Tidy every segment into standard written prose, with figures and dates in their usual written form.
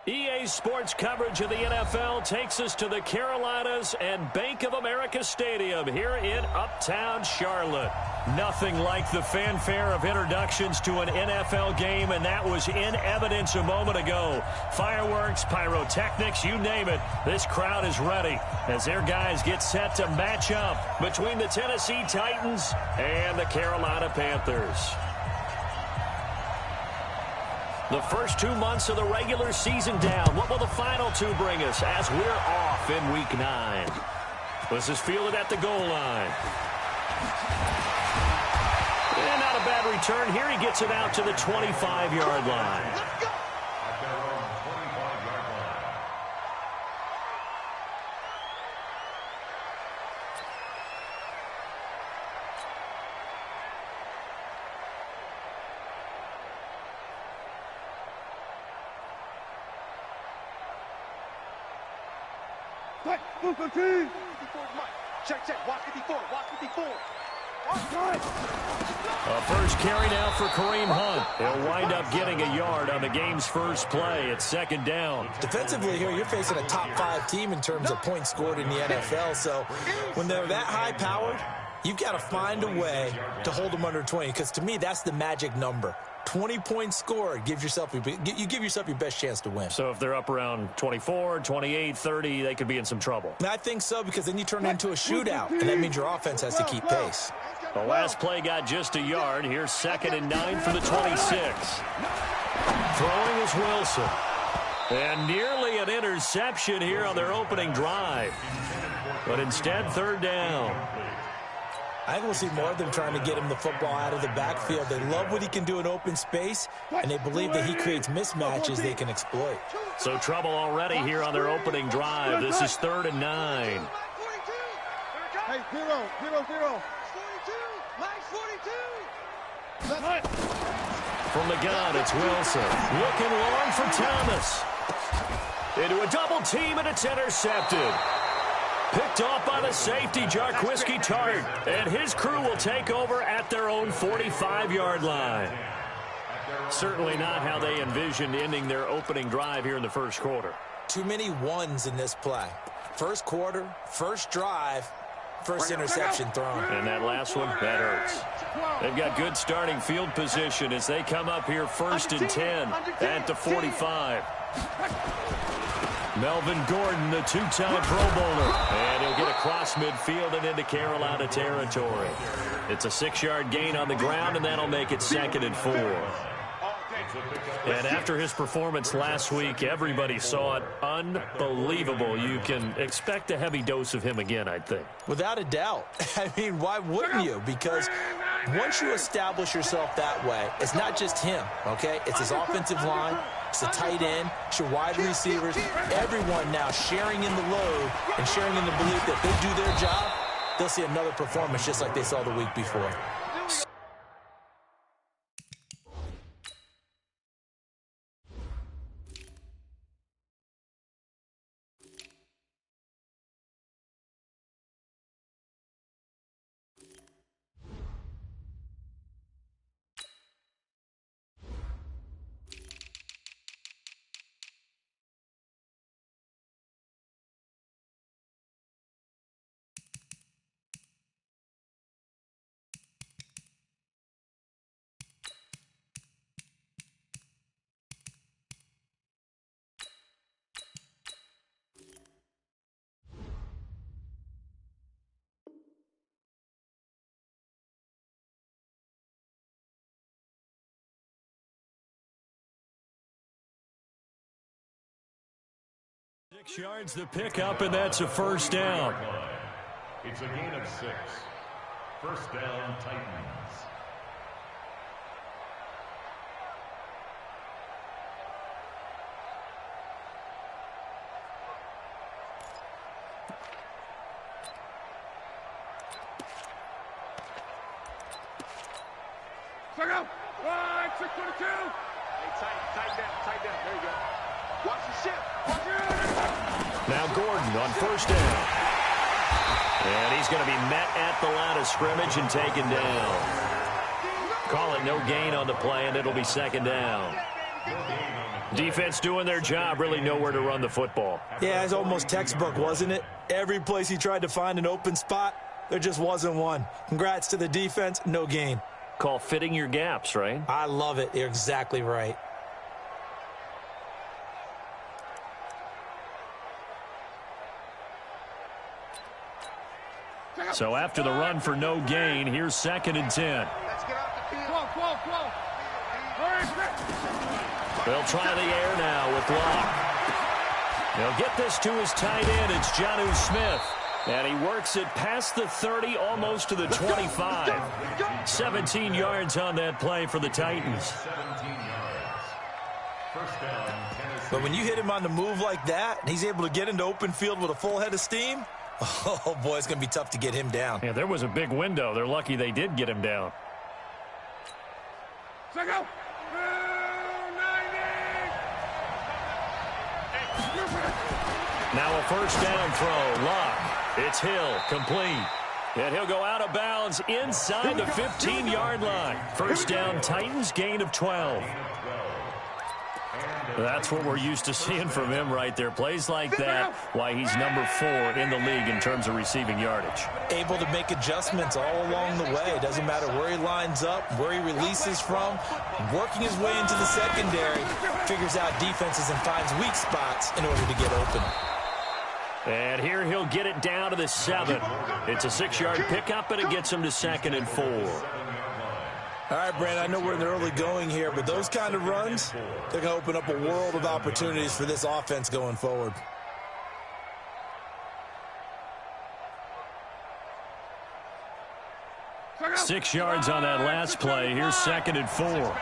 EA Sports coverage of the NFL takes us to the Carolinas and Bank of America Stadium here in Uptown Charlotte. Nothing like the fanfare of introductions to an NFL game, and that was in evidence a moment ago. Fireworks, pyrotechnics, you name it. This crowd is ready as their guys get set to match up between the Tennessee Titans and the Carolina Panthers. The first 2 months of the regular season down. What will the final two bring us as we're off in Week 9? This is fielded at the goal line. And not a bad return here. He gets it out to the 25-yard line. Check. Watch 54. A first carry now for Kareem Hunt. He'll wind up getting a yard on the game's first play. It's second down. Defensively here, you're facing a top-5 team in terms of points scored in the NFL. So when they're that high-powered, you've got to find a way to hold them under 20. Because to me, that's the magic number. 20 points scored, you give yourself your best chance to win. So if they're up around 24, 28, 30, they could be in some trouble. I think so, because then you turn it into a shootout, and that means your offense has to keep pace. The last play got just a yard. Here's 2nd and 9 for the 26. Throwing is Wilson. And nearly an interception here on their opening drive. But instead, 3rd down. I think we'll see more of them trying to get him the football out of the backfield. They love what he can do in open space, and they believe that he creates mismatches they can exploit. So trouble already here on their opening drive. This is 3rd and 9. Hey, 0. From the gun, it's Wilson. Looking long for Thomas. Into a double team, and it's intercepted. Picked off by the safety, Jarquiski Tart. And his crew will take over at their own 45-yard line. Certainly not how they envisioned ending their opening drive here in the first quarter. Too many ones in this play. First quarter, first drive, first interception thrown. And that last one, that hurts. They've got good starting field position as they come up here 1st and 10 at the 45. Melvin Gordon, the 2-time Pro Bowler. And he'll get across midfield and into Carolina territory. It's a 6-yard gain on the ground, and that'll make it 2nd and 4. And after his performance last week, everybody saw it. Unbelievable. You can expect a heavy dose of him again, I think. Without a doubt. I mean, why wouldn't you? Because once you establish yourself that way, it's not just him, okay? It's his offensive line. It's the tight end. It's your wide receivers. Everyone now sharing in the load and sharing in the belief that if they do their job, they'll see another performance just like they saw the week before. Six yards the pickup, and that's a first down. It's a gain of 6. First down, Titans. Check out. 622. Hey, tight down. There you go. Watch the shift. Watch it. Now Gordon on first down. And he's going to be met at the line of scrimmage and taken down. Call it no gain on the play, and it'll be second down. Defense doing their job, really nowhere to run the football. Yeah, it's almost textbook, wasn't it? Every place he tried to find an open spot, there just wasn't one. Congrats to the defense, no gain. Call fitting your gaps, right? I love it. You're exactly right. So after the run for no gain, here's 2nd and 10. Let's get off the field. They'll try the air now with Locke. They'll get this to his tight end. It's Jonnu Smith. And he works it past the 30, almost to the 25. 17 yards on that play for the Titans. 17 yards. First down, Tennessee. But when you hit him on the move like that, and he's able to get into open field with a full head of steam, oh, boy, it's going to be tough to get him down. Yeah, there was a big window. They're lucky they did get him down. Now a first down throw. Locke. It's Hill. Complete. And he'll go out of bounds inside the 15-yard line. First down, Titans, gain of 12. That's what we're used to seeing from him right there. Plays like that, why he's number 4 in the league in terms of receiving yardage. Able to make adjustments all along the way. It doesn't matter where he lines up, where he releases from. Working his way into the secondary, figures out defenses and finds weak spots in order to get open. And here he'll get it down to the 7. It's a 6-yard pickup, and it gets him to 2nd and 4. All right, Brandon, I know we're in the early going here, but those kind of runs, they're going to open up a world of opportunities for this offense going forward. – 6 yards on that last play. Here's 2nd and 4.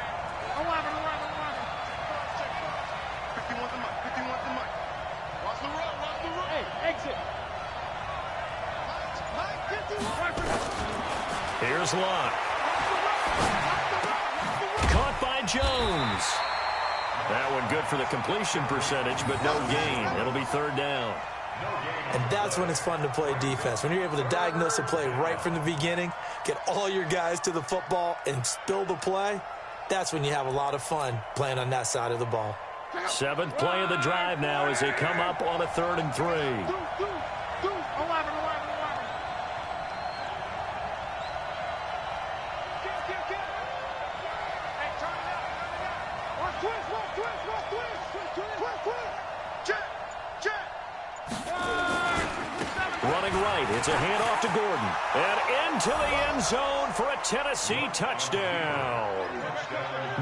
Here's Locke. Caught by Jones. That one good for the completion percentage, but no gain. It'll be 3rd down. And that's when it's fun to play defense. When you're able to diagnose a play right from the beginning, get all your guys to the football and spill the play, that's when you have a lot of fun playing on that side of the ball. 7th play of the drive now as they come up on a 3rd and 3. Running right, it's a handoff to Gordon. And into the end zone for a Tennessee touchdown.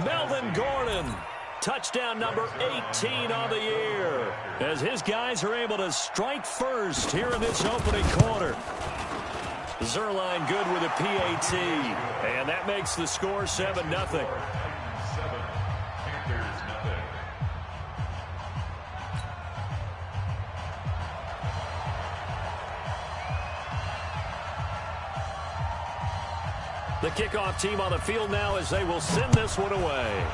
Melvin Gordon, touchdown number 18 on the year, as his guys are able to strike first here in this opening quarter. Zerline good with a PAT, and that makes the score 7-0. The kickoff team on the field now as they will send this one away.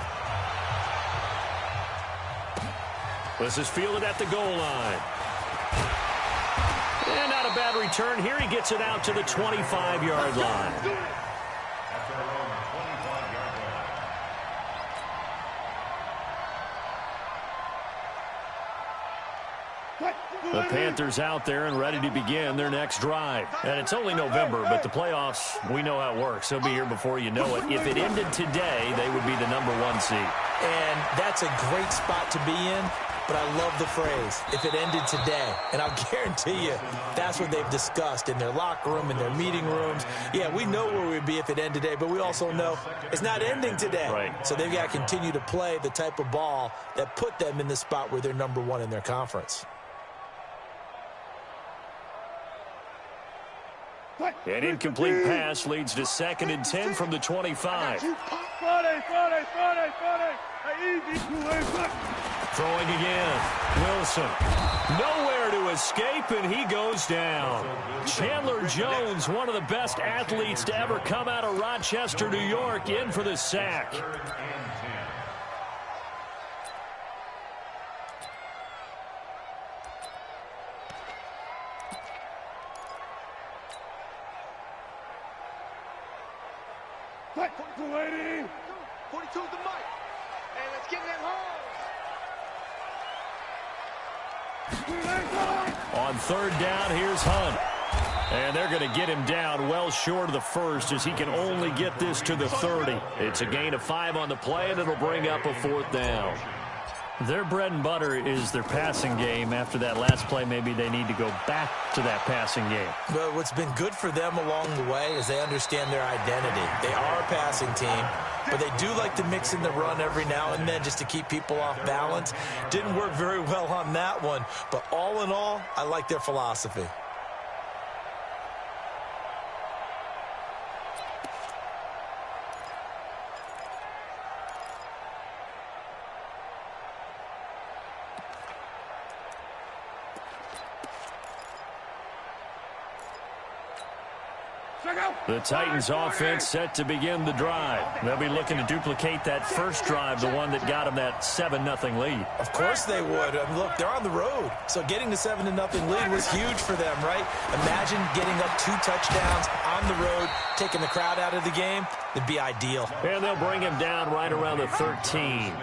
This is fielded at the goal line. And not a bad return here. He gets it out to the 25-yard line. The Panthers out there and ready to begin their next drive. And it's only November, but the playoffs, we know how it works. They'll be here before you know it. If it ended today, they would be the number 1 seed. And that's a great spot to be in, but I love the phrase, if it ended today. And I'll guarantee you, that's what they've discussed in their locker room, in their meeting rooms. Yeah, we know where we'd be if it ended today, but we also know it's not ending today. Right. So they've got to continue to play the type of ball that put them in the spot where they're number 1 in their conference. An incomplete pass leads to 2nd and 10 from the 25. Throwing again. Wilson. Nowhere to escape, and he goes down. Chandler Jones, one of the best athletes to ever come out of Rochester, New York, in for the sack. Hey, let's get in them holes. On third down, here's Hunt. And they're going to get him down well short of the first as he can only get this to the 30. It's a gain of 5 on the play, and it'll bring up a 4th down. Their bread and butter is their passing game. After that last play, maybe they need to go back to that passing game. Well, what's been good for them along the way is they understand their identity. They are a passing team, but they do like to mix in the run every now and then just to keep people off balance. Didn't work very well on that one, but all in all, I like their philosophy. The Titans offense set to begin the drive. They'll be looking to duplicate that first drive, the one that got them that 7-0 lead. Of course they would. I mean, look, they're on the road. So getting the 7-0 lead was huge for them, right? Imagine getting up 2 touchdowns on the road, taking the crowd out of the game. It'd be ideal. And they'll bring him down right around the 13.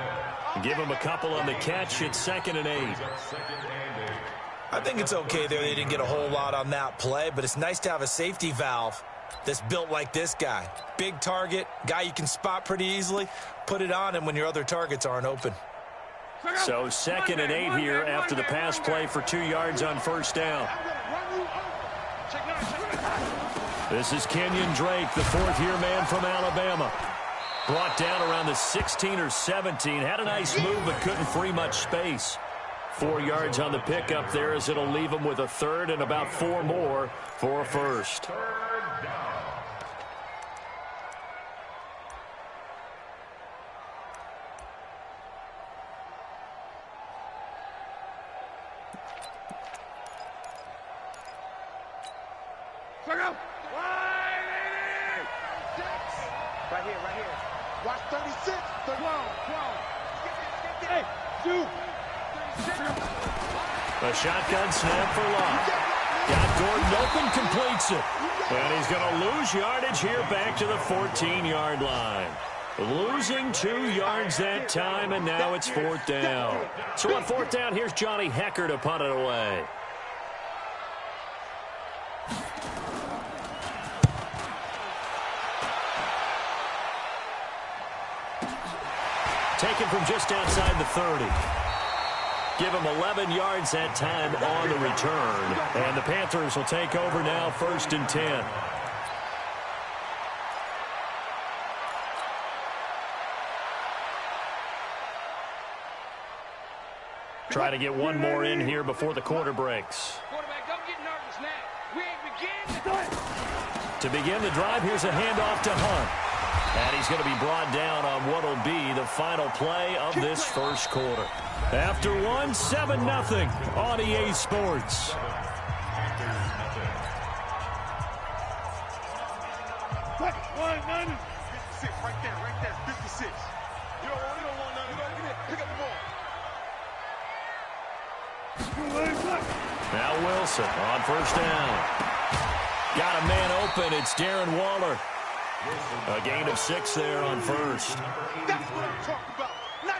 Give him a couple on the catch. It's 2nd and 8. I think it's okay there. They didn't get a whole lot on that play, but it's nice to have a safety valve that's built like this guy. Big target, guy you can spot pretty easily. Put it on him when your other targets aren't open. So 2nd and 8 here after the pass play for 2 yards on first down. This is Kenyon Drake, the 4th-year man from Alabama. Brought down around the 16 or 17. Had a nice move but couldn't free much space. 4 yards on the pickup there as it'll leave him with a 3rd and about 4 more for a first. Right here. Watch 36. 12. Hey, dude. A shotgun snap for Locke. Got Gordon open, completes it. And he's going to lose yardage here back to the 14-yard line. Losing 2 yards that time, and now it's 4th down. So on 4th down, here's Johnny Hecker to punt it away. Taken from just outside the 30. Give him 11 yards that time on the return. And the Panthers will take over now, 1st and 10. Try to get one more in here before the quarter breaks. Quarterback, don't get nervous now. We ain't begin. To begin the drive, here's a handoff to Hunt. And he's going to be brought down on what will be the final play of this first quarter. After one, 7-0 on EA Sports. Right there, 56. You don't want none. Get in. Pick up the ball. Now Wilson on first down. Got a man open. It's Darren Waller. A gain of 6 there on first. That's what I'm talking about.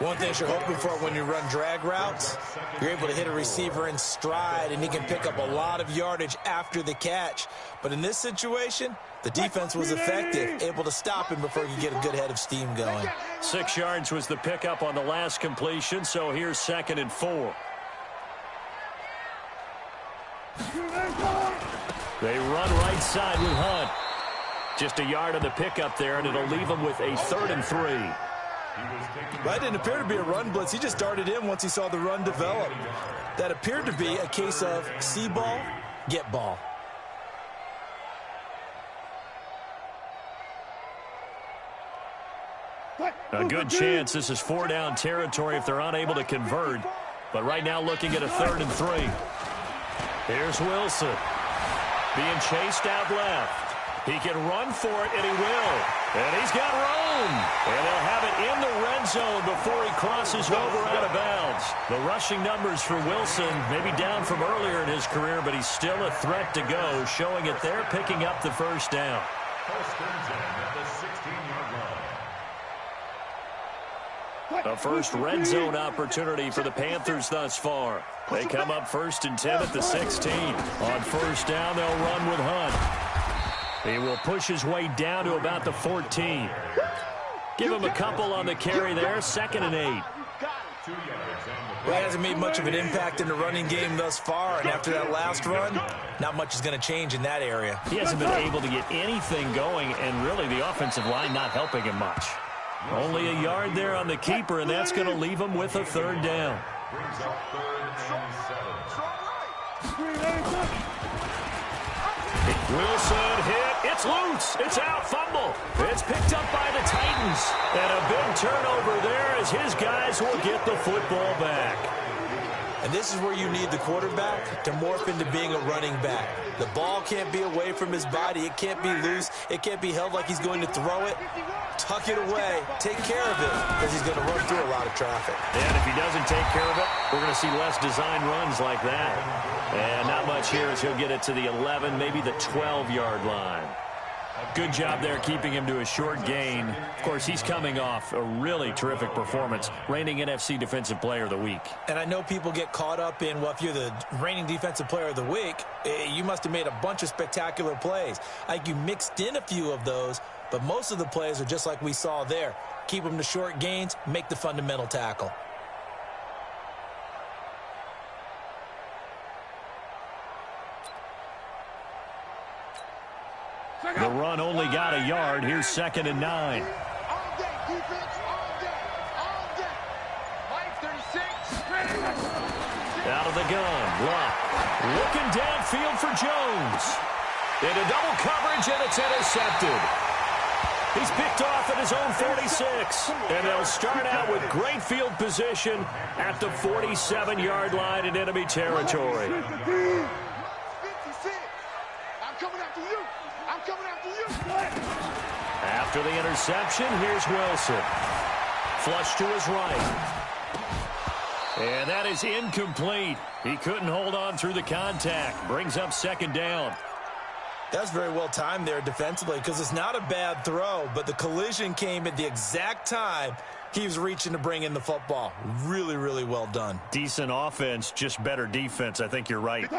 One thing you're hoping for when you run drag routes, you're able to hit a receiver in stride, and he can pick up a lot of yardage after the catch. But in this situation, the defense was effective, able to stop him before he could get a good head of steam going. 6 yards was the pickup on the last completion, so here's 2nd and 4. They run right side with Hunt. Just a yard on the pickup there, and it'll leave him with a 3rd and 3. That didn't appear to be a run blitz. He just darted in once he saw the run develop. That appeared to be a case of see ball, get ball. A good chance this is 4-down territory if they're unable to convert. But right now looking at a 3rd and 3. Here's Wilson. Being chased out left. He can run for it, and he will. And he's got room. And they'll have it in the red zone before he crosses over out of bounds. The rushing numbers for Wilson maybe down from earlier in his career, but he's still a threat to go, showing it there, picking up the first down. First and 10 at the 16-yard line. A first red zone opportunity for the Panthers thus far. They come up 1st and 10 at the 16. On first down, they'll run with Hunt. He will push his way down to about the 14. Give him a couple on the carry there, 2nd and 8. Well, he hasn't made much of an impact in the running game thus far, and after that last run, not much is going to change in that area. He hasn't been able to get anything going, and really the offensive line not helping him much. Only a yard there on the keeper, and that's going to leave him with a 3rd down. Wilson hit. It's loose. It's out. Fumble. It's picked up by the Titans. And a big turnover there as his guys will get the football back. And this is where you need the quarterback to morph into being a running back. The ball can't be away from his body. It can't be loose. It can't be held like he's going to throw it. Tuck it away. Take care of it because he's going to run through a lot of traffic. And if he doesn't take care of it, we're going to see less design runs like that. And not much here as he'll get it to the 11, maybe the 12-yard line. Good job there keeping him to a short gain. Of course, he's coming off a really terrific performance, reigning NFC Defensive Player of the Week. And I know people get caught up in, well, if you're the reigning Defensive Player of the Week, you must have made a bunch of spectacular plays. I think you mixed in a few of those, but most of the plays are just like we saw there. Keep them to short gains, make the fundamental tackle. The run only got a yard. Here's 2nd and 9. All day, defense, all day, all day. 536. Out of the gun. Luck. Looking downfield for Jones. Into double coverage, and it's intercepted. He's picked off at his own 46. And they'll start out with great field position at the 47-yard line in enemy territory. 56. I'm coming after you. I'm coming after you. After the interception, here's Wilson. Flush to his right. And that is incomplete. He couldn't hold on through the contact. Brings up 2nd down. That's very well timed there defensively because it's not a bad throw, but the collision came at the exact time he was reaching to bring in the football. Really, really well done. Decent offense, just better defense. I think you're right.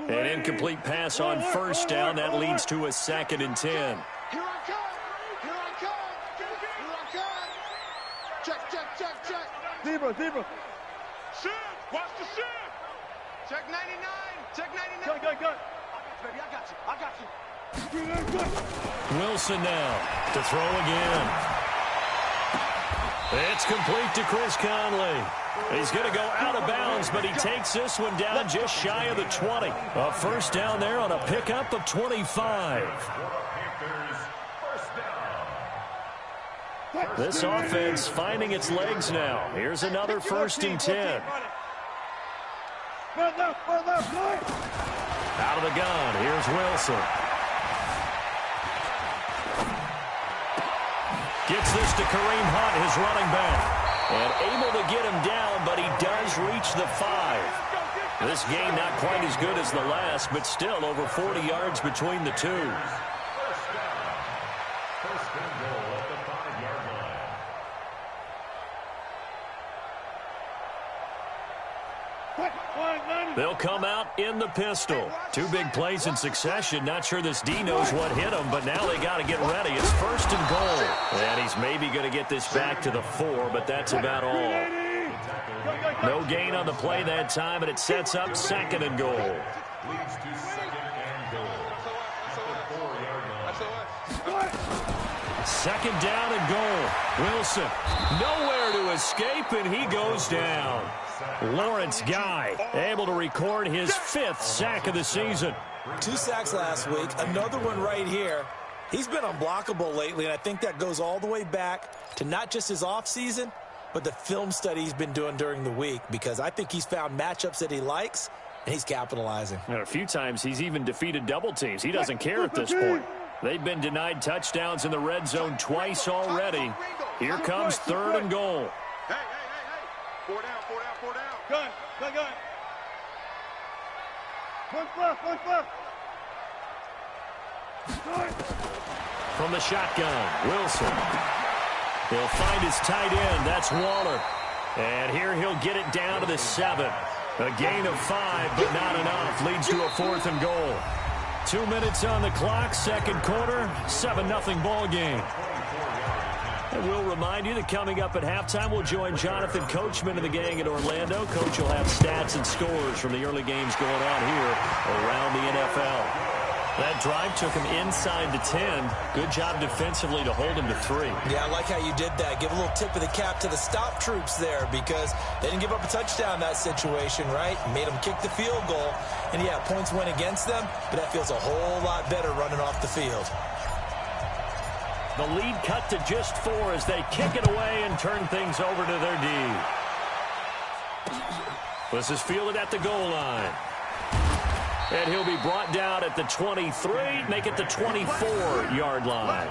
An incomplete pass on first down. That leads to a 2nd and 10. Here I come. Here I come. Here I come. Check, check, check, check. Zebra. Shift. Watch the shift. Check 99. Check 99. Go. Baby, I got you. I got you. Wilson now to throw again. It's complete to Chris Conley. He's going to go out of bounds, but he takes this one down just shy of the 20. A first down there on a pickup of 25. This offense finding its legs now. Here's another 1st and 10. Out of the gun, here's Wilson. Gets this to Kareem Hunt, his running back. And able to get him down, but he does reach the 5. This game not quite as good as the last, but still over 40 yards between the two. First and goal at the 5-yard line. They'll come out in the pistol. 2 big plays in succession. Not sure this D knows what hit him, but now they got to get ready. It's 1st and goal. And he's maybe going to get this back to the 4, but that's about all. No gain on the play that time, and it sets up 2nd and goal. Leads to 2nd and goal. At the 4-yard line. 2nd down and goal. Wilson nowhere to escape, and he goes down. Lawrence Guy able to record his 5th sack of the season. 2 sacks last week, another one right here. He's been unblockable lately, and I think that goes all the way back to not just his offseason, but the film study he's been doing during the week, because I think he's found matchups that he likes, and he's capitalizing. And a few times he's even defeated double teams. He doesn't care at this point. They've been denied touchdowns in the red zone twice already. Here comes 3rd and goal. Hey. 4 down. Gun. One left. From the shotgun, Wilson. He'll find his tight end. That's Waller. And here he'll get it down to the 7. A gain of 5, but not enough. Leads to a 4th and goal. 2 minutes on the clock, second quarter, 7-0 ball game. And we'll remind you that coming up at halftime, we'll join Jonathan Coachman and the gang in Orlando. Coach will have stats and scores from the early games going on here around the NFL. That drive took him inside the 10. Good job defensively to hold him to 3. Yeah, I like how you did that. Give a little tip of the cap to the stop troops there because they didn't give up a touchdown in that situation, right? Made them kick the field goal. And, yeah, points went against them, but that feels a whole lot better running off the field. The lead cut to just 4 as they kick it away and turn things over to their D. This is fielded at the goal line. And he'll be brought down at the 23, make it the 24-yard line.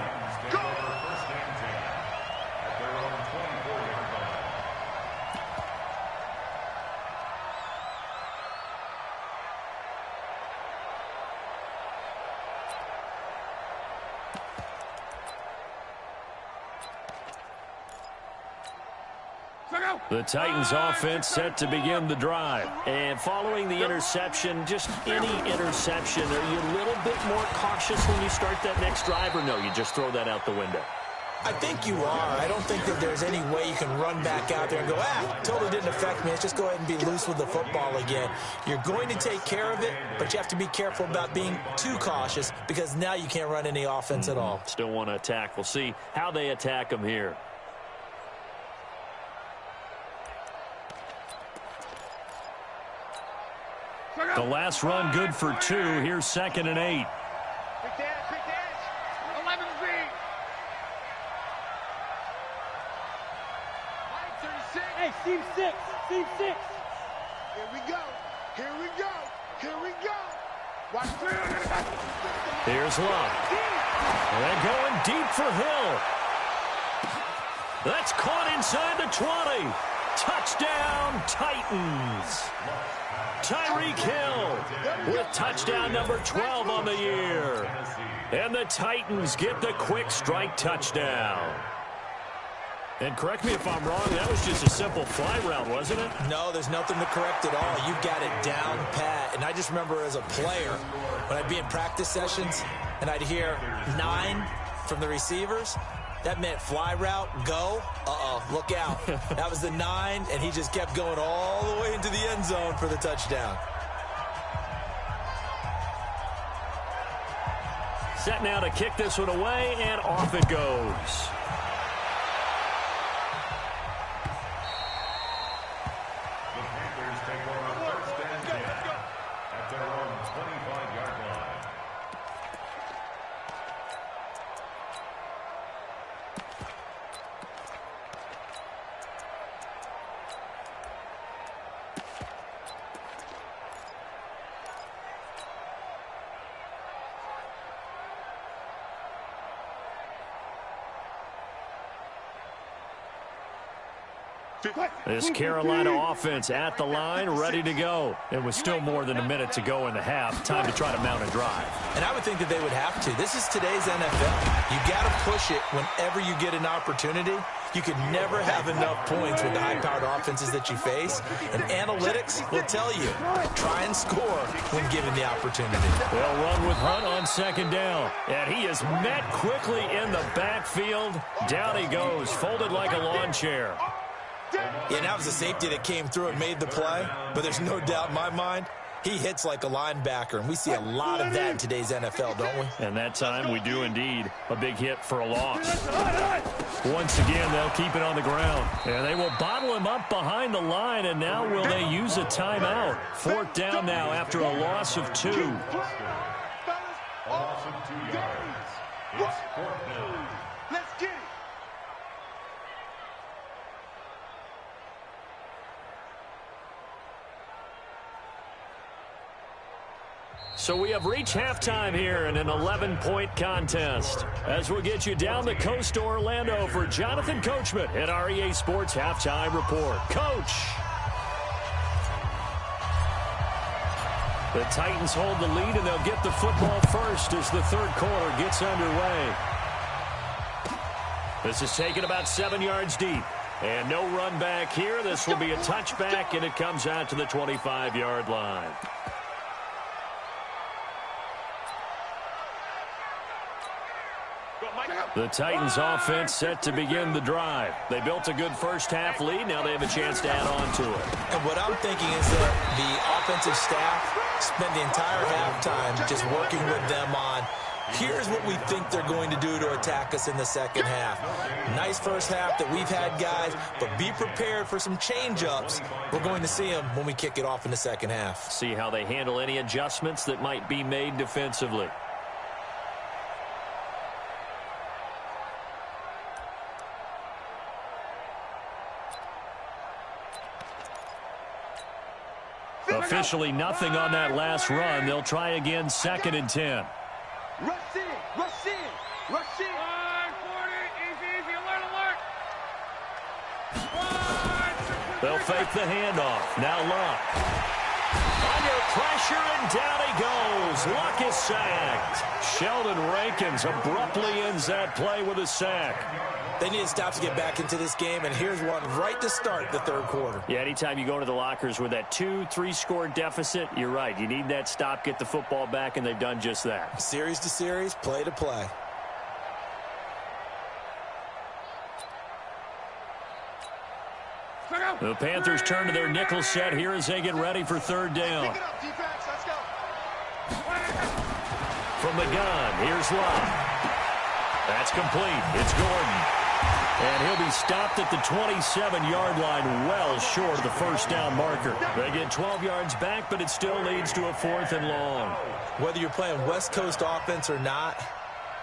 The Titans offense set to begin the drive. And following the interception, just any interception, are you a little bit more cautious when you start that next drive, or no, you just throw that out the window? I think you are. I don't think that there's any way you can run back out there and go, totally didn't affect me. Let's just go ahead and be loose with the football again. You're going to take care of it, but you have to be careful about being too cautious because now you can't run any offense at all. Still want to attack. We'll see how they attack them here. The last run good for 2. Here's 2nd and 8. Quick dash. 11 feet. 36. Hey, seam 6. Seam 6. Here we go. Watch 3. Here's Love. And they're going deep for Hill. That's caught inside the 20. Touchdown, Titans. Tyreek Hill with touchdown number 12 on the year. And the Titans get the quick strike touchdown. And correct me if I'm wrong, that was just a simple fly route, wasn't it? No, there's nothing to correct at all. You've got it down pat. And I just remember as a player, when I'd be in practice sessions and I'd hear 9 from the receivers, that meant fly route, go. Look out. That was the 9, and he just kept going all the way into the end zone for the touchdown. Set now to kick this one away, and off it goes. The Panthers take over 1st and 10 at their own 25-yard line. This Carolina offense at the line, ready to go. It was still more than a minute to go in the half. Time to try to mount a drive. And I would think that they would have to. This is today's NFL. You got to push it whenever you get an opportunity. You could never have enough points with the high-powered offenses that you face. And analytics will tell you, try and score when given the opportunity. They'll run with Hunt on 2nd down. And he is met quickly in the backfield. Down he goes, folded like a lawn chair. Yeah, that was a safety that came through and made the play. But there's no doubt in my mind, he hits like a linebacker. And we see a lot of that in today's NFL, don't we? And that time we do indeed. A big hit for a loss. Once again, they'll keep it on the ground. And they will bottle him up behind the line. And now will they use a timeout? 4th down now after a loss of 2. A loss of 2 yards. It's 4th down. Let's get it. So we have reached halftime here in an 11-point contest. As we'll get you down the coast to Orlando for Jonathan Coachman at our EA Sports Halftime Report. Coach! The Titans hold the lead, and they'll get the football first as the 3rd quarter gets underway. This is taken about 7 yards deep. And no run back here. This will be a touchback, and it comes out to the 25-yard line. The Titans offense set to begin the drive. They built a good first-half lead. Now they have a chance to add on to it. And what I'm thinking is that the offensive staff spent the entire halftime just working with them on, here's what we think they're going to do to attack us in the second half. Nice first half that we've had, guys, but be prepared for some change-ups. We're going to see them when we kick it off in the second half. See how they handle any adjustments that might be made defensively. Officially nothing on that last run. They'll try again, 2nd and 10. Rush in, rush in, rush in. 40, easy, alert, alert. They'll fake the handoff. Now Luck. Under pressure, and down he goes. Luck is sacked. Sheldon Rankins abruptly ends that play with a sack. They need to stop to get back into this game, and here's one right to start the third quarter. Yeah, anytime you go to the lockers with that 2-3 score deficit, you're right. You need that stop, get the football back, and they've done just that. Series to series, play to play. The Panthers turn to their nickel set here as they get ready for third down. From the gun, here's Luck. That's complete. It's Gordon. And he'll be stopped at the 27-yard line, well short of the first down marker. They get 12 yards back, but it still leads to a 4th and long. Whether you're playing West Coast offense or not,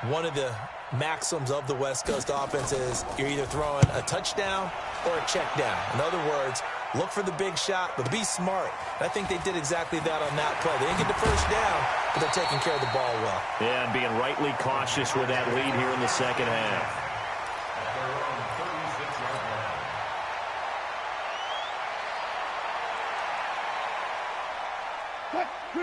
one of the maxims of the West Coast offense is you're either throwing a touchdown or a check down. In other words, look for the big shot, but be smart. And I think they did exactly that on that play. They didn't get the first down, but they're taking care of the ball well. Yeah, and being rightly cautious with that lead here in the second half.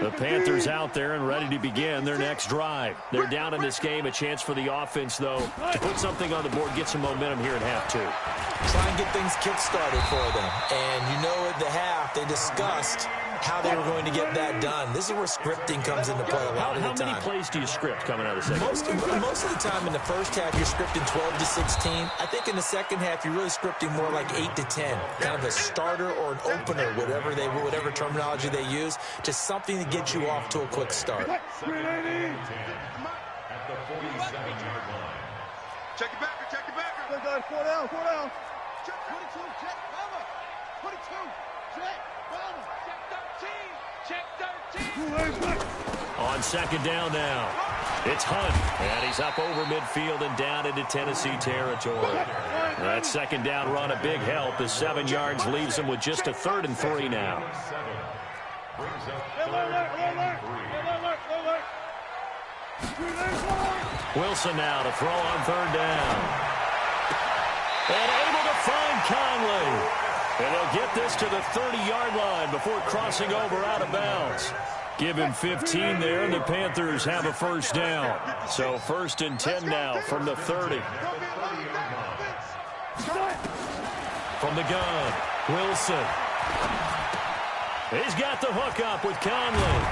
The Panthers out there and ready to begin their next drive. They're down in this game. A chance for the offense, though, to put something on the board, get some momentum here at half 2. Try and get things kick-started for them. And you know at the half, they discussed how they were going to get that done. This is where scripting comes into play a lot of the time. How many plays do you script coming out of the second? Most of the time in the first half, you're scripting 12 to 16. I think in the second half, you're really scripting more like 8 to 10. Kind of a starter or an opener, whatever terminology they use, just something to get you off to a quick start. At the 47-yard line. Check it back, check it back. 4 down, 4 down. Check 22, check Bama. 22, check Bama. Check 13. On second down now, it's Hunt, and he's up over midfield and down into Tennessee territory. That second down run, a big help as 7 yards leaves him with just a 3rd and 3 now. Wilson now to throw on 3rd down. And able to find Conley. And they'll get this to the 30-yard line before crossing over out of bounds. Give him 15 there, and the Panthers have a first down. So 1st and 10 now from the 30. From the gun, Wilson. He's got the hook up with Conley.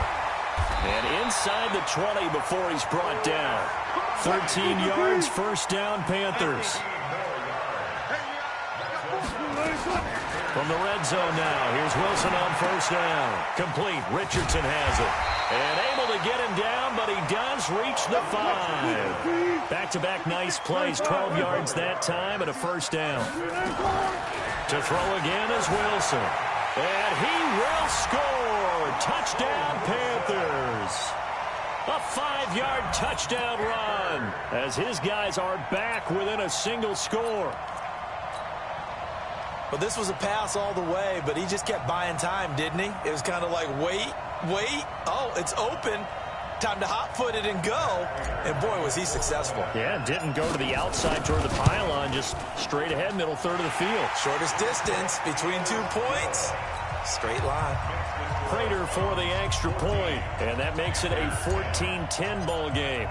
And inside the 20 before he's brought down. 13 yards, first down, Panthers. From the red zone now, here's Wilson on first down. Complete, Richardson has it. And able to get him down, but he does reach the 5. Back-to-back nice plays, 12 yards that time, and a first down. To throw again is Wilson. And he will score. Touchdown, Panthers. A 5-yard touchdown run as his guys are back within a single score. Well, this was a pass all the way, but he just kept buying time, didn't he? It was kind of like, wait. Oh, it's open. Time to hot-foot it and go. And, boy, was he successful. Yeah, didn't go to the outside toward the pylon, just straight ahead, middle third of the field. Shortest distance between 2 points. Straight line. Prater for the extra point, and that makes it a 14-10 ball game.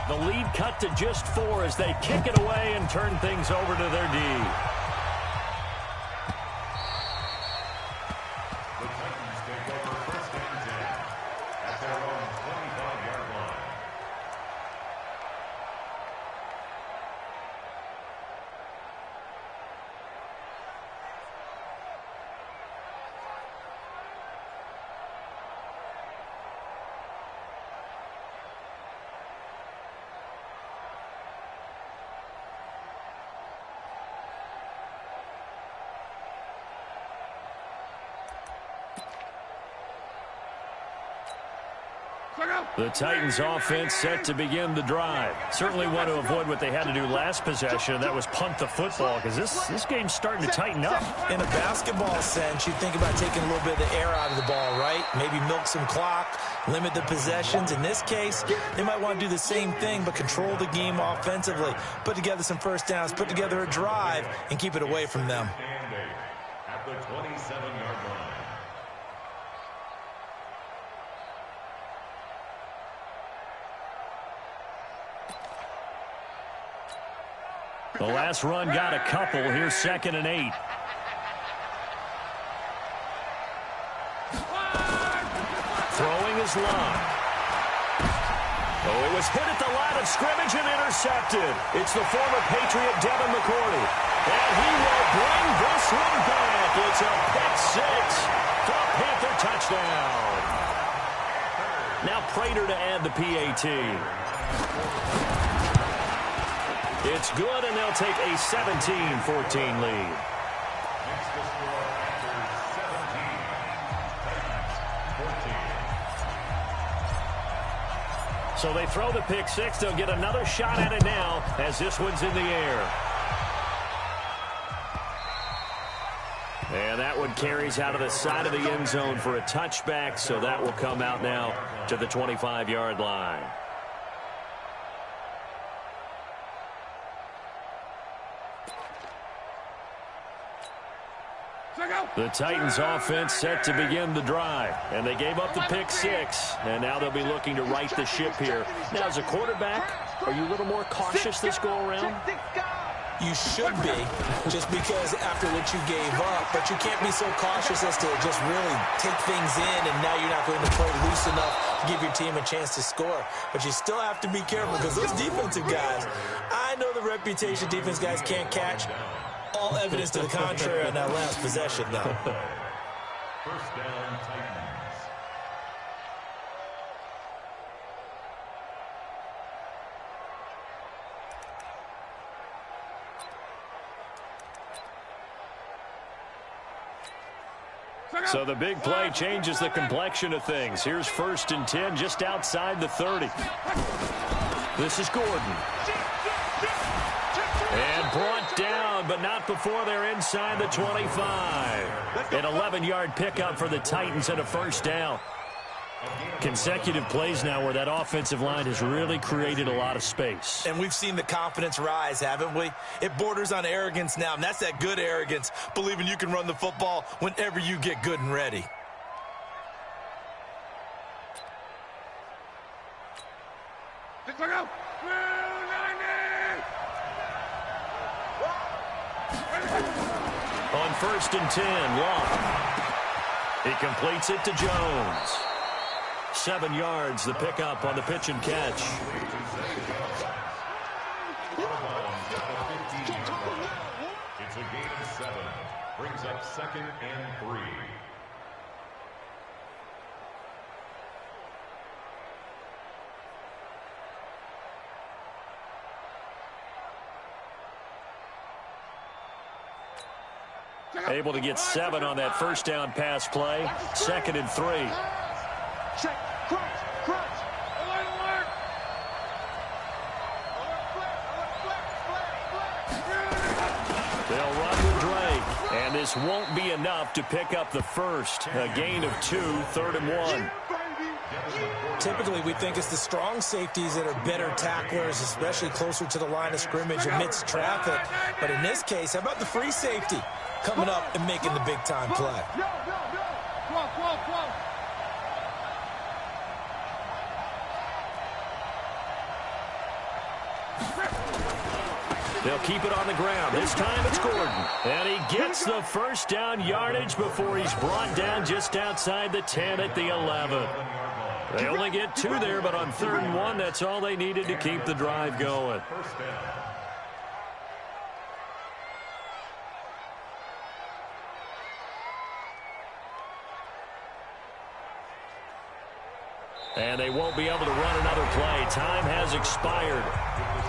The lead cut to just 4 as they kick it away and turn things over to their D. The Titans take over first and 10 at their own 25-yard line. The Titans offense set to begin the drive. Certainly want to avoid what they had to do last possession. That was punt the football because this game's starting to tighten up. In a basketball sense, you think about taking a little bit of the air out of the ball, right? Maybe milk some clock, limit the possessions. In this case, they might want to do the same thing but control the game offensively. Put together some first downs, put together a drive, and keep it away from them. And 8 at the 27-yard line. The last run got a couple. Here's 2nd and 8. Throwing his line. Oh, it was hit at the line of scrimmage and intercepted. It's the former Patriot Devin McCourty. And he will bring this one back. It's a pick 6 for a Panther touchdown. Now Prater to add the PAT. It's good, and they'll take a 17-14 lead. Next to score Panthers 17, Titans 14. So they throw the pick 6. They'll get another shot at it now as this one's in the air. And that one carries out of the side of the end zone for a touchback, so that will come out now to the 25-yard line. The Titans offense set to begin the drive, and they gave up the pick 6, and now they'll be looking to right the ship here. Now, as a quarterback, are you a little more cautious this go-around? You should be, just because after what you gave up, but you can't be so cautious as to just really take things in, and now you're not going to play loose enough to give your team a chance to score. But you still have to be careful because those defensive guys, I know the reputation defense guys can't catch. All evidence to the contrary on that last possession, though. First down, Titans. So the big play changes the complexion of things. Here's 1st and 10 just outside the 30. This is Gordon. And brought down, but not before they're inside the 25. An 11-yard pickup for the Titans and a first down. Consecutive plays now where that offensive line has really created a lot of space. And we've seen the confidence rise, haven't we? It borders on arrogance now, and that's that good arrogance, believing you can run the football whenever you get good and ready. On 1st and 10, Long. He completes it to Jones. 7 yards, the pickup on the pitch and catch. It's a gain of 7. Brings up 2nd and 3. Able to get 7 on that first down pass play. 2nd and 3. Check. Crunch. Crunch. Alert. They'll run with Drake. And this won't be enough to pick up the first. A gain of 2, 3rd and 1. Typically, we think it's the strong safeties that are better tacklers, especially closer to the line of scrimmage amidst traffic. But in this case, how about the free safety coming up and making the big-time play? Come on. They'll keep it on the ground. This time it's Gordon. And he gets the first down yardage before he's brought down just outside the 10 at the 11. They only get 2 there, but on 3rd and 1, that's all they needed to keep the drive going. And they won't be able to run another play. Time has expired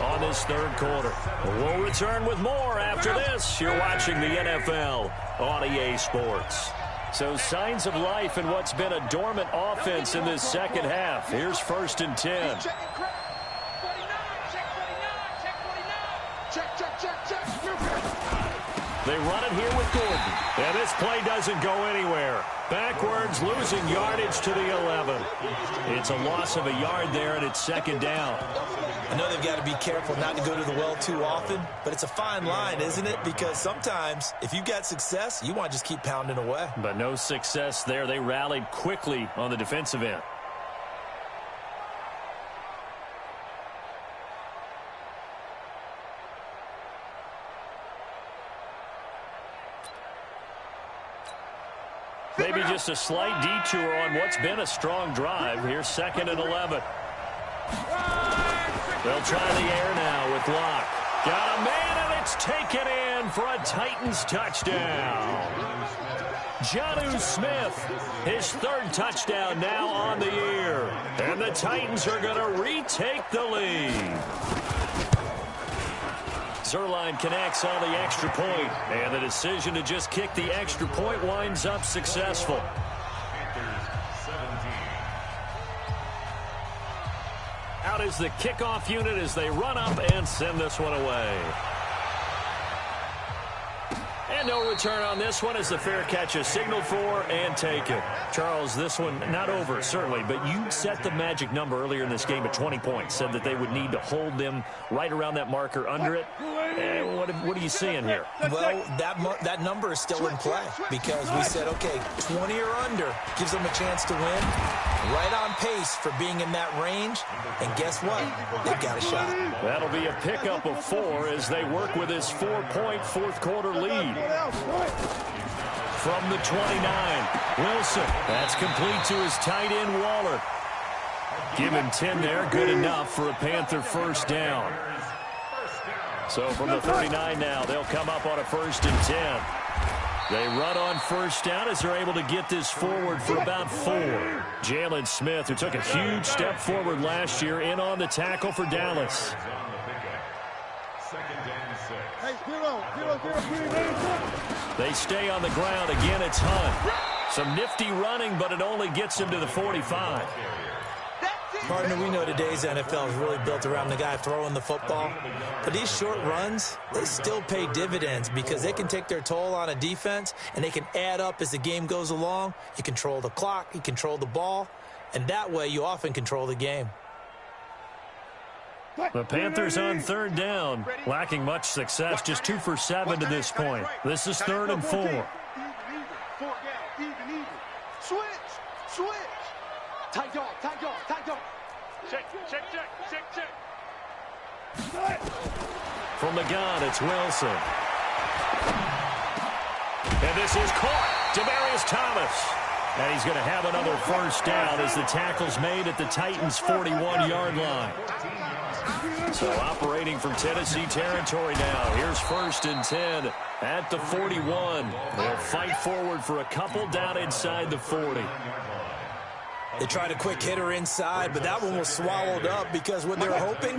on this 3rd quarter. We'll return with more after this. You're watching the NFL on EA Sports. So signs of life in what's been a dormant offense in this 2nd half. Here's 1st and 10. They run it here with Gordon. And this play doesn't go anywhere. Backwards, losing yardage to the 11. It's a loss of a yard there, and it's 2nd down. I know they've got to be careful not to go to the well too often, but it's a fine line, isn't it? Because sometimes, if you've got success, you want to just keep pounding away. But no success there. They rallied quickly on the defensive end. Maybe just a slight detour on what's been a strong drive. Here's 2nd and 11. They'll try the air now with Locke. Got a man, and it's taken in for a Titans touchdown. Jonnu Smith, his 3rd touchdown now on the year. And the Titans are going to retake the lead. Zerline connects on the extra point, and the decision to just kick the extra point winds up successful. Out is the kickoff unit as they run up and send this one away. And no return on this one as the fair catch is signaled for and taken. Charles, this one not over, certainly, but you set the magic number earlier in this game at 20 points, said that they would need to hold them right around that marker under it. What are you seeing here? Well, that number is still in play because we said, okay, 20 or under gives them a chance to win. Right on pace for being in that range. And guess what? They've got a shot. That'll be a pickup of 4 as they work with his 4-point 4th quarter lead. From the 29, Wilson. That's complete to his tight end, Waller. Give him 10 there. Good enough for a Panther first down. So from the 39 now, they'll come up on a 1st and 10. They run on 1st down as they're able to get this forward for about 4. Jalen Smith, who took a huge step forward last year, in on the tackle for Dallas. They stay on the ground. Again, it's Hunt. Some nifty running, but it only gets him to the 45. Partner, we know today's NFL is really built around the guy throwing the football. But these short runs, they still pay dividends because they can take their toll on a defense, and they can add up as the game goes along. You control the clock, you control the ball, and that way you often control the game. The Panthers on 3rd down, lacking much success, just 2 for 7 to this point. This is 3rd and 4. Switch. Tight dog. Check. From the gun, it's Wilson. And this is caught. Demaryius Thomas. And he's going to have another first down as the tackle's made at the Titans' 41-yard line. So operating from Tennessee territory now. Here's 1st and 10 at the 41. They'll fight forward for a couple down inside the 40. They tried a quick hitter inside, but that one was swallowed up because what they're hoping,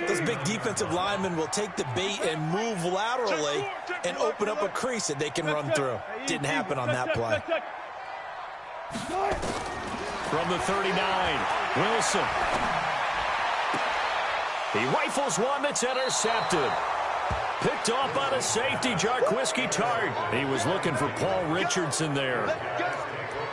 those big defensive linemen will take the bait and move laterally and open up a crease that they can run through. Didn't happen on that play. From the 39, Wilson. He rifles one that's intercepted. Picked off by the safety, Jarquiski Tart. He was looking for Paul Richardson there.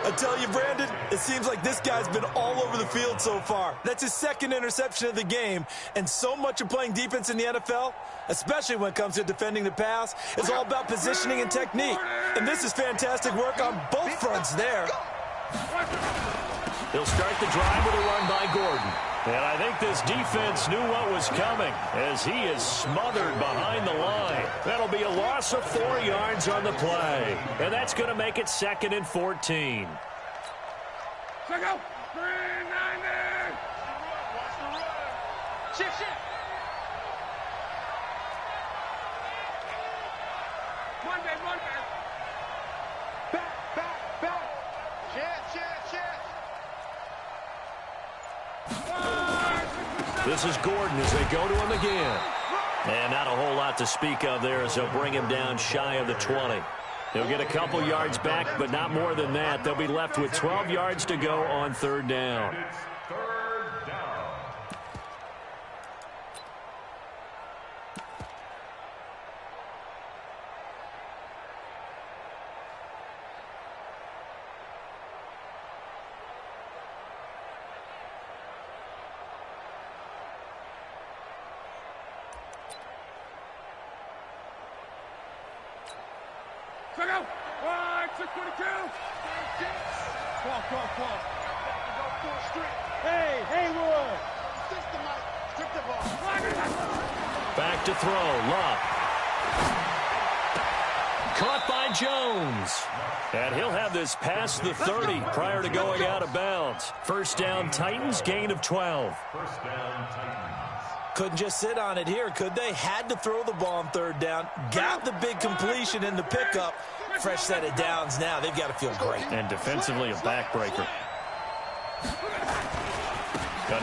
I tell you, Brandon, it seems like this guy's been all over the field so far. That's his 2nd interception of the game. And so much of playing defense in the NFL, especially when it comes to defending the pass, is all about positioning and technique. And this is fantastic work on both fronts there. They'll start the drive with a run by Gordon. And I think this defense knew what was coming as he is smothered behind the line. That'll be a loss of 4 yards on the play. And that's going to make it 2nd and 14. Check out. 390. Watch the run. Shift. Monday. Back. Chance. This is Gordon as they go to him again. And not a whole lot to speak of there as they'll bring him down shy of the 20. They'll get a couple yards back, but not more than that. They'll be left with 12 yards to go on 3rd down. It's 3rd down. Check out. 622. Call. Hey, Haywood. Took the ball. Back to throw. Love. Caught by Jones. And he'll have this past the 30 prior to going out of bounds. 1st down, Titans, gain of 12. 1st down, Titans. Couldn't just sit on it here, could they? Had to throw the ball on 3rd down. Got the big completion in the pickup. Fresh set of downs now. They've got to feel great. And defensively, a backbreaker.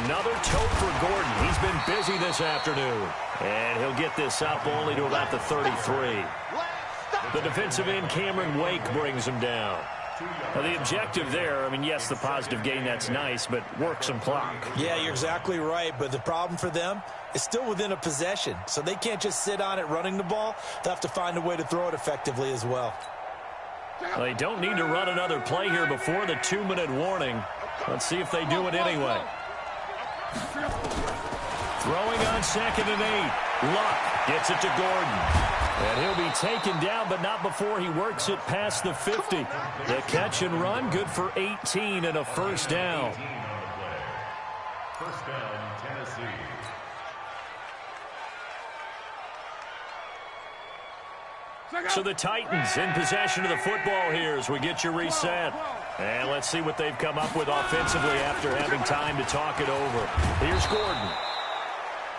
Another tote for Gordon. He's been busy this afternoon. And he'll get this up only to about the 33. The defensive end, Cameron Wake, brings him down. Now, the objective there, I mean, yes, the positive gain, that's nice, but work some clock. Yeah, you're exactly right, but the problem for them is still within a possession, so they can't just sit on it running the ball. They'll have to find a way to throw it effectively as well. They don't need to run another play here before the 2-minute warning. Let's see if they do it anyway. Throwing on 2nd and 8. Luck gets it to Gordon. And he'll be taken down, but not before he works it past the 50. The catch and run, good for 18 and a 1st down. 1st down, Tennessee. So the Titans in possession of the football here as we get you reset. And let's see what they've come up with offensively after having time to talk it over. Here's Gordon.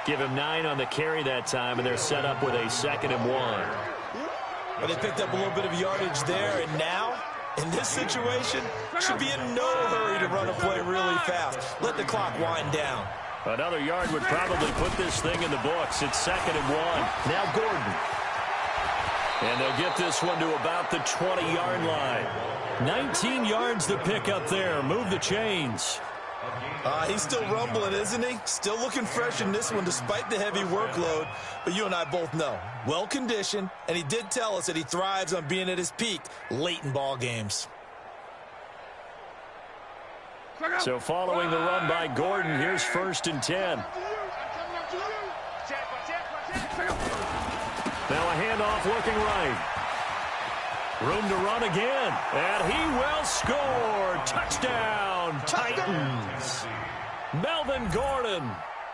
Give him 9 on the carry that time, and they're set up with a 2nd and 1. Well, they picked up a little bit of yardage there, and now, in this situation, should be in no hurry to run a play really fast. Let the clock wind down. Another yard would probably put this thing in the books. It's 2nd and 1. Now Gordon. And they'll get this one to about the 20-yard line. 19 yards to pick up there. Move the chains. He's still rumbling, isn't he? Still looking fresh in this one despite the heavy workload. But you and I both know, well-conditioned, and he did tell us that he thrives on being at his peak late in ball games. So following the run by Gordon, here's 1st and 10. Now a handoff looking right. Room to run again. And he will score. Touchdown, Titans. Melvin Gordon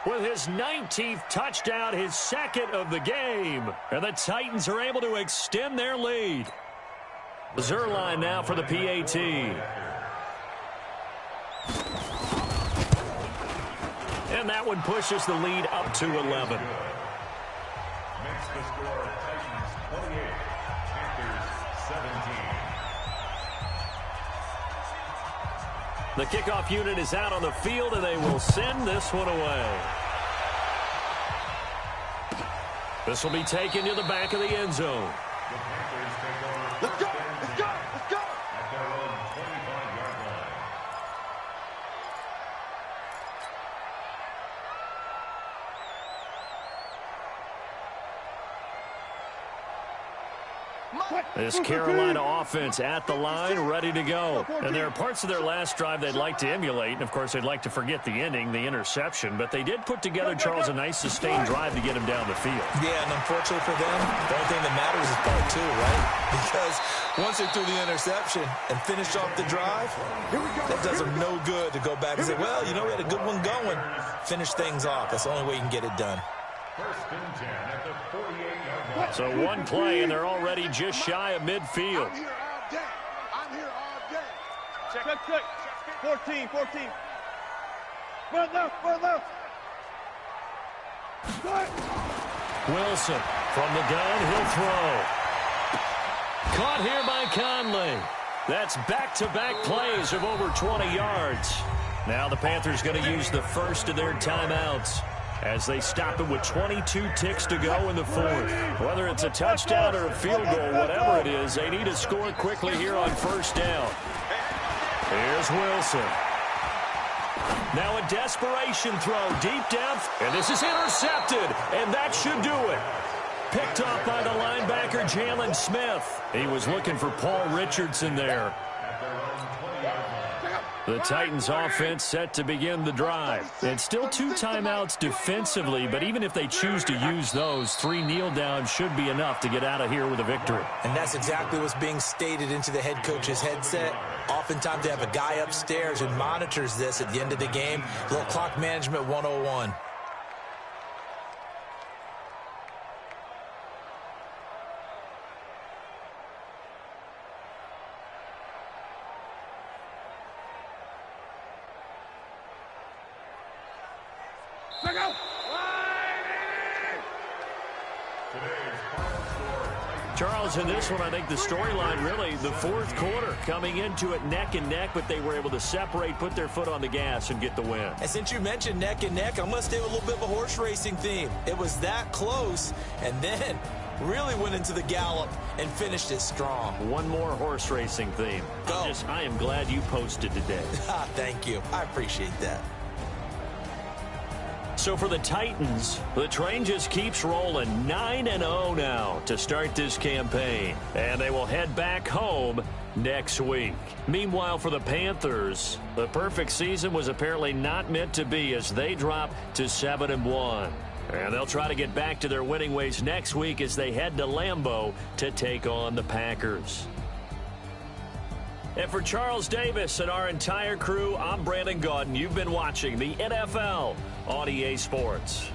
with his 19th touchdown, his 2nd of the game. And the Titans are able to extend their lead. Zerline now for the PAT. And that one pushes the lead up to 11. Makes the score Titans 28, Panthers 17. The kickoff unit is out on the field, and they will send this one away. This will be taken to the back of the end zone. The Panthers take over. Let's go. Let's go. Let's go. At their own 25-yard line. This Carolina offense at the line, ready to go. And there are parts of their last drive they'd like to emulate. And, of course, they'd like to forget the ending, the interception. But they did put together, Charles, a nice sustained drive to get him down the field. Yeah, and unfortunately for them, the only thing that matters is part two, right? Because once they threw the interception and finished off the drive, that does them no good to go back and say, well, you know, we had a good one going. Finish things off. That's the only way you can get it done. First and 10 at the 48-yard line. So one play, and they're already just shy of midfield. I'm here all day. I'm here all day. Check. 14. Front left. Wilson from the gun, he'll throw. Caught here by Conley. That's back-to-back plays of over 20 yards. Now the Panthers going to use the first of their timeouts as they stop it with 22 ticks to go in the fourth. Whether it's a touchdown or a field goal, whatever it is, they need to score quickly here on first down. Here's Wilson. Now a desperation throw deep down, and this is intercepted, and that should do it. Picked off by the linebacker, Jalen Smith. He was looking for Paul Richardson there. The Titans offense set to begin the drive. It's still 2 timeouts defensively, but even if they choose to use those, 3 kneel downs should be enough to get out of here with a victory. And that's exactly what's being stated into the head coach's headset. Oftentimes they have a guy upstairs who monitors this at the end of the game. A little clock management 101. Charles, in this one, I think the storyline really, the fourth quarter, coming into it neck and neck, but they were able to separate, put their foot on the gas, and get the win. And since you mentioned neck and neck, I'm going to stay with a little bit of a horse racing theme. It was that close, and then really went into the gallop and finished it strong. One more horse racing theme. Go. I am glad you posted today. Thank you. I appreciate that. So for the Titans, the train just keeps rolling 9-0 now to start this campaign. And they will head back home next week. Meanwhile, for the Panthers, the perfect season was apparently not meant to be as they drop to 7-1. And they'll try to get back to their winning ways next week as they head to Lambeau to take on the Packers. And for Charles Davis and our entire crew, I'm Brandon Gaudin. You've been watching the NFL on EA Sports.